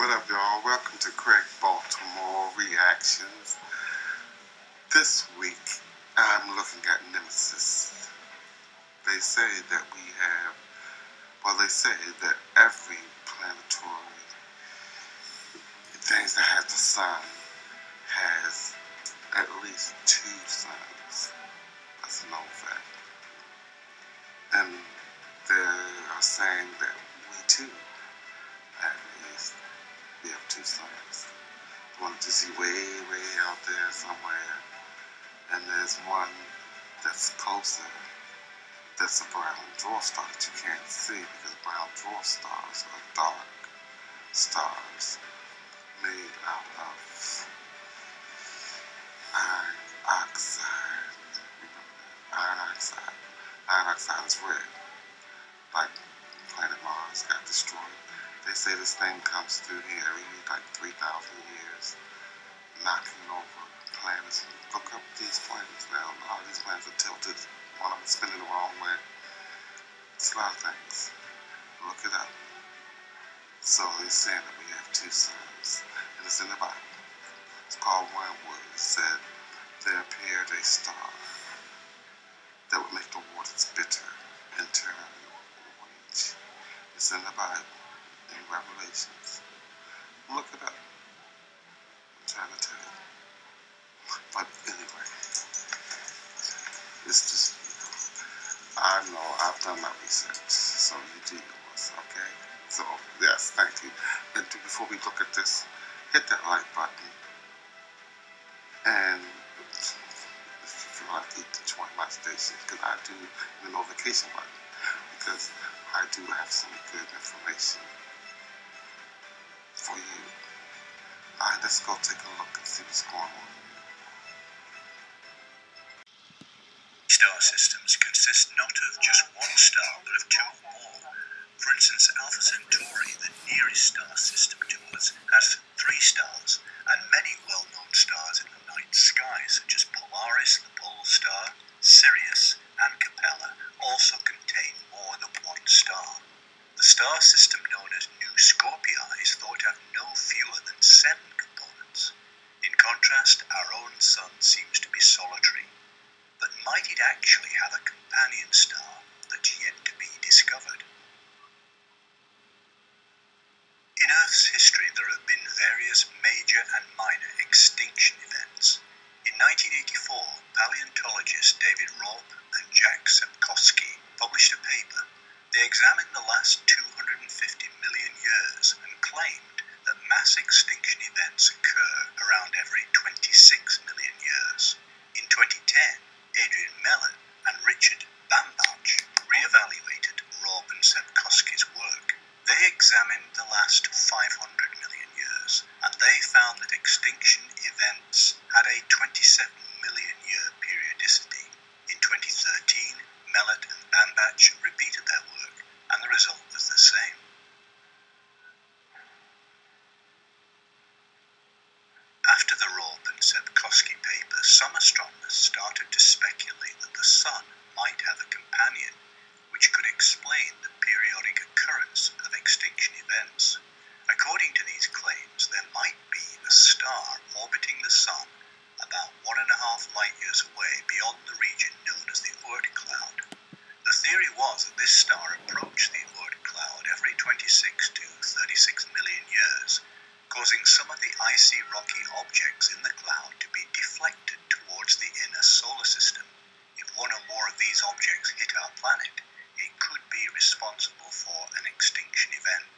What up, y'all? Welcome to Craig Baltimore Reactions. This week, I'm looking at Nemesis. They say that they say that every planetary things that has the sun has at least two suns. That's a known fact. And they are saying that we too we have two suns. One to see way out there somewhere, and there's one that's closer. That's a brown dwarf star that you can't see because brown dwarf stars are dark stars made out of iron oxide. Remember that? Iron oxide. Iron oxide is red, like planet Mars got destroyed. They say this thing comes through here every 3,000 years, knocking over planets. Look up these planets now. A lot of these planets are tilted. One of them is spinning the wrong way. It's a lot of things. Look it up. So they're saying that we have two suns, and it's in the Bible. It's called Wormwood. It said there appeared a star that would make the waters bitter and turn orange. It's in the Bible, in Revelations. Look it up. I'm trying to tell you. But anyway, it's just, I know I've done my research, so you do yours, okay? So, yes, thank you. And before we look at this, hit that like button. And if you feel like you can join my station, because I do the notification button, because I do have some good information for you. Alright, let's go take a look and see what's going on. Star systems consist not of just one star, but of two or more. For instance, Alpha Centauri, the nearest star system to us, has 3 stars, and many well-known stars in the night sky, such as Polaris, the pole star, Sirius, and Capella, also contain more than one star. The star system known as New Scorpii is thought to have no fewer than 7 components. In contrast, our own sun seems to be solitary. But might it actually have a companion star that's yet to be discovered? In Earth's history, there have been various major and minor extinction events. In 1984, paleontologists David Raup and Jack Sepkoski published a paper. They examined the last 250 million years and claimed that mass extinction events occur around every 26 million years. In 2010, Adrian Mellon and Richard Bambach re-evaluated Raup and Sepkoski's work. They examined the last 500 million years, and they found that extinction events had a 27 million year periodicity. In 2013, Mellon and Bambach repeated their work, and the result was the same. After the Raup and Sepkoski paper, some astronomers started to speculate that the Sun might have a companion, which could explain the periodic occurrence of extinction events. According to these claims, there might be a star orbiting the Sun about 1.5 light years away beyond the region known as the Oort cloud. The theory was that this star approached the Oort cloud every 26 to 36 million years, causing some of the icy rocky objects in the cloud to be deflected towards the inner solar system. If one or more of these objects hit our planet, it could be responsible for an extinction event.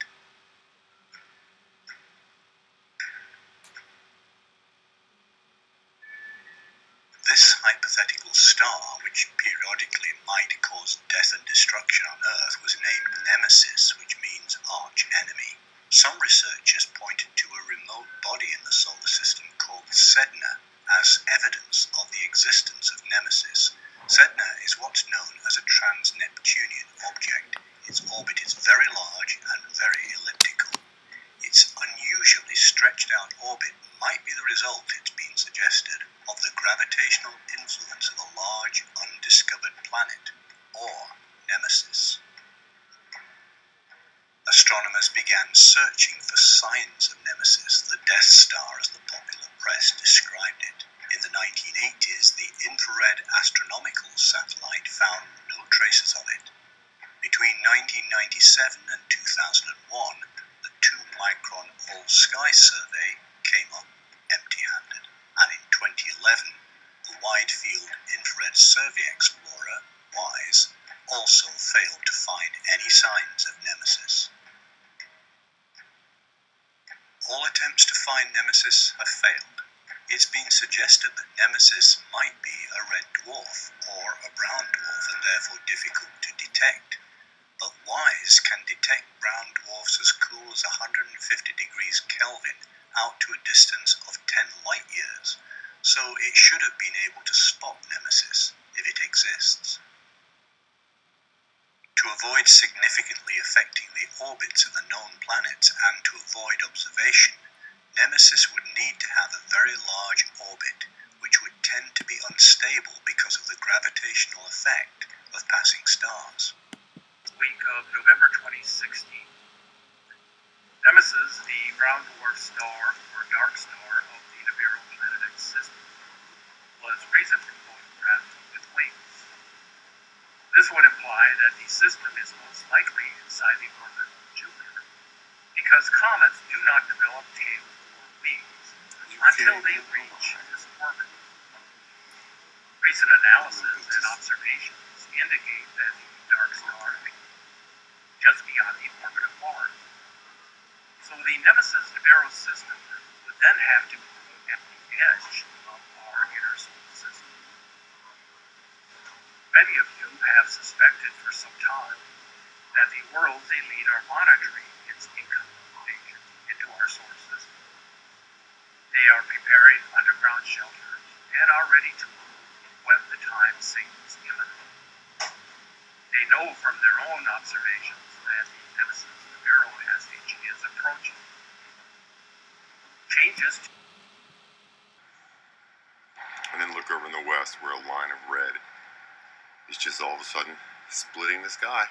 This hypothetical star, which periodically might cause death and destruction on Earth, was named Nemesis, which means arch enemy. Some researchers pointed to a remote body in the solar system called Sedna as evidence of the existence of Nemesis. Sedna is what's known as a trans-Neptunian object. Its orbit is very large and very elliptical. Its unusually stretched out orbit might be the result, it's been suggested, of the gravitational influence of a large undiscovered planet, or Nemesis. Astronomers astronomers began searching for signs of Nemesis, the Death Star as the popular press described it. In the 1980s, the Infrared Astronomical Satellite found no traces of it. Between 1997 and 2001, the 2-micron all-sky survey came up empty-handed, and in 2011, the Wide Field Infrared Survey Explorer, WISE, also failed to find any signs of Nemesis. All attempts to find Nemesis have failed. It's been suggested that Nemesis might be a red dwarf or a brown dwarf and therefore difficult to detect. But WISE can detect brown dwarfs as cool as 150 degrees Kelvin out to a distance of 10 light years, so it should have been able to spot Nemesis if it exists. To avoid significantly affecting the orbits of the known planets and to avoid observation, Nemesis would need to have a very large orbit, which would tend to be unstable because of the gravitational effect of passing stars. Week of November 2016. Nemesis, the brown dwarf star or dark star of the Nibiru Planet X system, was recently photographed with wings. This would imply that the system is most likely inside the orbit of Jupiter, because comets do not develop tails or wings until they reach this orbit. Recent analysis and observations indicate that the dark star is just beyond the orbit of Mars. So the Nemesis Nibiru system would then have to be at the edge of our inner solar system. Many of you have suspected for some time that the world's elite are monitoring its incoming into our solar system. They are preparing underground shelters and are ready to move when the time seems imminent. They know from their own observations that the Nemesis Nibiru passage is approaching. Changes to And then look over in the west where a line of red is just all of a sudden splitting the sky.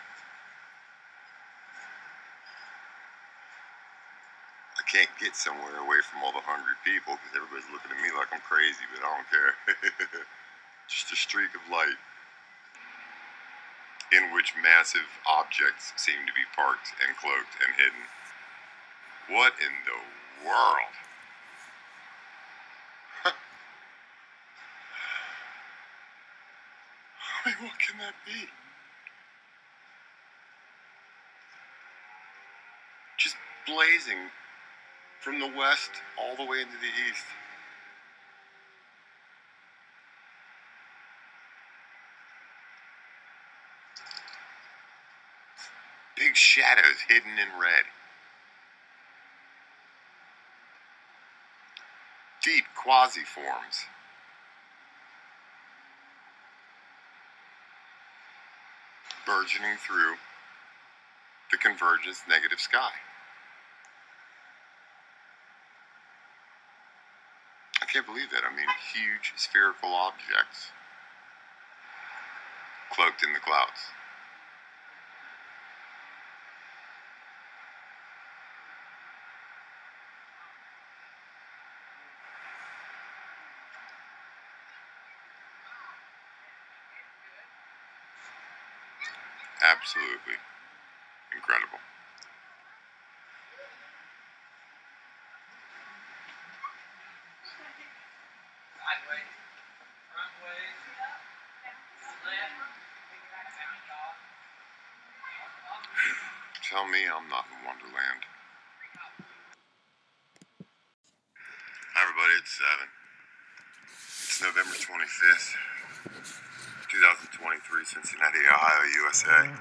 I can't get somewhere away from all the hungry people because everybody's looking at me like I'm crazy, but I don't care. Just a streak of light in which massive objects seem to be parked and cloaked and hidden. What in the world? I mean, what can that be? Just blazing from the west all the way into the east. Big shadows hidden in red. Deep quasi-forms. Burgeoning through the convergence negative sky. I can't believe that. I mean, huge spherical objects cloaked in the clouds. Absolutely incredible. Tell me I'm not in Wonderland. Hi everybody, it's 7. It's November 25th, 2023, Cincinnati, Ohio, USA.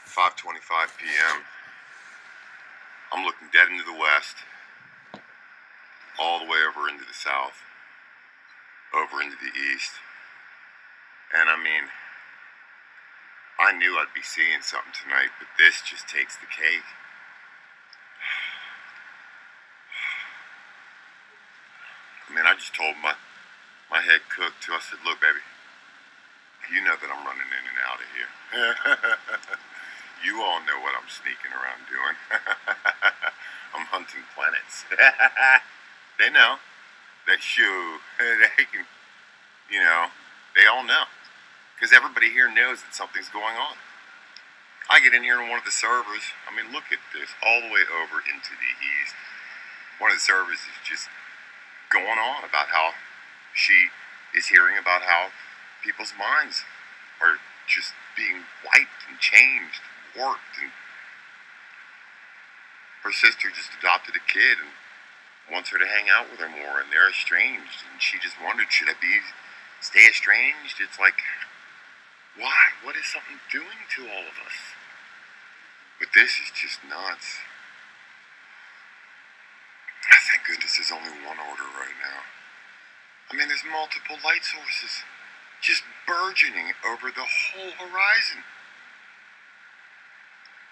5:25 p.m. I'm looking dead into the west, all the way over into the south, over into the east. And I mean, I knew I'd be seeing something tonight, but this just takes the cake. I mean, I just told my head cook too. I said, look, baby, you know that I'm running in and out of here. You all know what I'm sneaking around doing. I'm hunting planets. They know. That shoe. They can, you know, they all know. Because everybody here knows that something's going on. I get in here on one of the servers. I mean, look at this. All the way over into the east. One of the servers is just going on about how she is hearing about how people's minds are just being wiped and changed, warped, and her sister just adopted a kid and wants her to hang out with her more, and they're estranged, and she just wondered, should I stay estranged? It's like, why? What is something doing to all of us? But this is just nuts. Thank goodness there's only one order right now. I mean, there's multiple light sources just burgeoning over the whole horizon.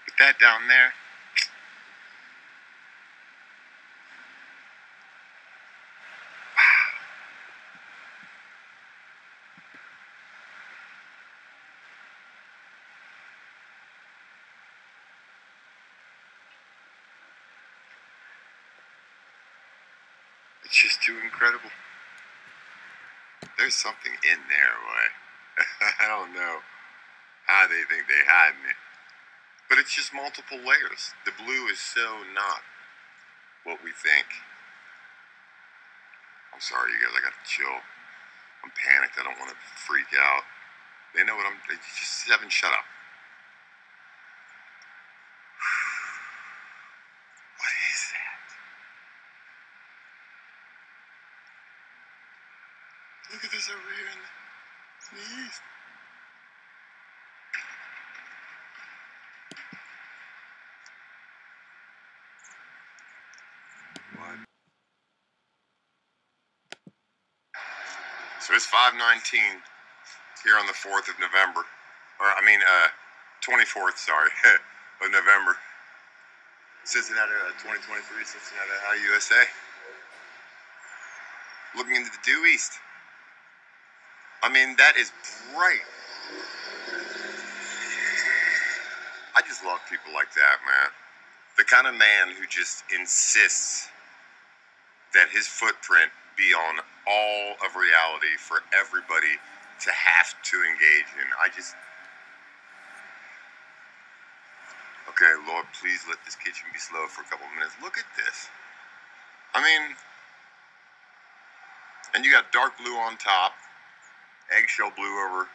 But that down there, it's just too incredible. There's something in there, boy. I don't know how they think they hiding it. But it's just multiple layers. The blue is so not what we think. I'm sorry, you guys, I gotta chill. I'm panicked, I don't want to freak out. They know what just Seven, shut up. What is that? Look at this over here in the east. What? So it's 5:19 here on the 4th of November. 24th, sorry, of November. Cincinnati, 2023, Cincinnati, USA. Looking into the due east. I mean, that is bright. I just love people like that, man. The kind of man who just insists that his footprint be on all of reality for everybody to have to engage in. Okay, Lord, please let this kitchen be slow for a couple of minutes. Look at this. I mean, and you got dark blue on top, eggshell blue over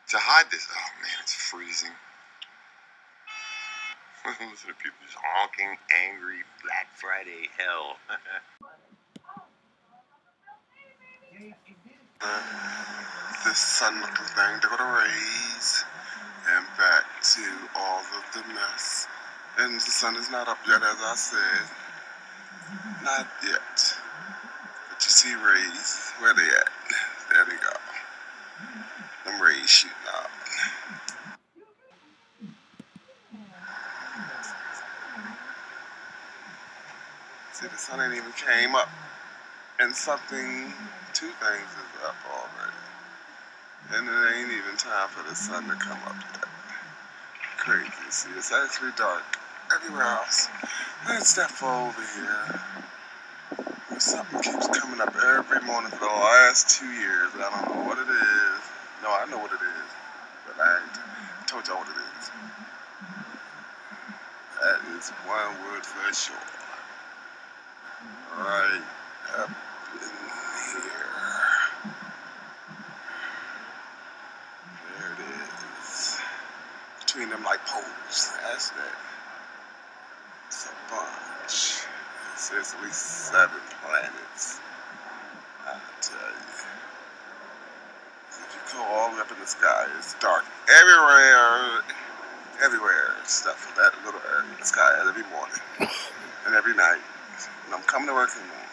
to hide this. Oh man, it's freezing. Listen to people just honking, angry, Black Friday hell. This sun-looking thing, they're gonna raise and back to all of the mess. And the sun is not up yet, as I said. Not yet. But you see rays. Where they at? There they go. Them rays shooting up. See, the sun ain't even came up. And two things is up already. And it ain't even time for the sun to come up yet. Crazy. See, it's actually dark everywhere else. Let's step over here. Something keeps coming up every morning for the last 2 years. I don't know what it is. No, I know what it is. But I ain't told y'all what it is. That is Wormwood for sure. Right up in here. There it is. Between them like poles. That's that. It's a bunch. It says at least 7 planets. I'll tell you. If you go all the way up in the sky, it's dark everywhere. Everywhere. Stuff for that little area in the sky every morning and every night. And I'm coming to work in the morning.